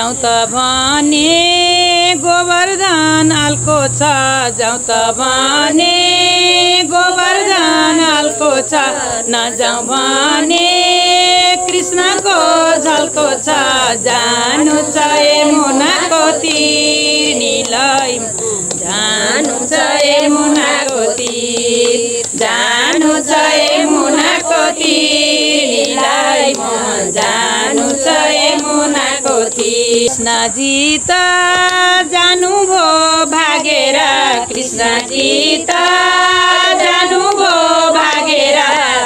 जाउँ त भने गोवर्धन हालको छ जाउँ त भने गोवर्धन हालको छ नजाउँ भने कृष्णको झल्को छ जानु छ यमुनाको तीर निलै जानु छ यमुनाको तीर जानु छ यमुनाको तीर निलै जानु छ यमुनाको तीर कृष्णजी त जानु भो भागेर कृष्णजी त जानु भो भागेर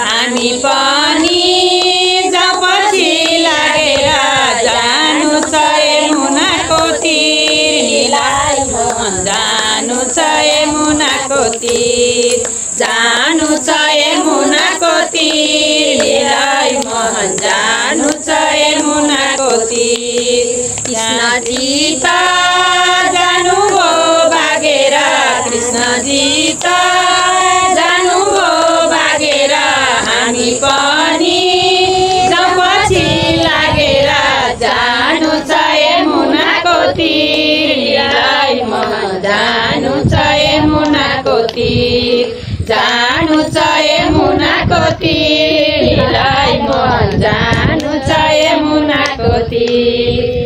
हामी पनि जाउँ पछि लागेर जानु छ यमुनाको तीर निलै जानु छ यमुनाको तीर जानु छ यमुनाको तीर निलै जानु छ यमुनाको तीर कृष्णजी त जानु भो भागेर कृष्णजी त जानु भो भागेर हामी पनि जाउँ पछि लागेर जानु छ यमुनाको तीर निलै जानु छ यमुनाको तीर जानु छ यमुनाको तीर निलै जानु छ यमुनाको तीर।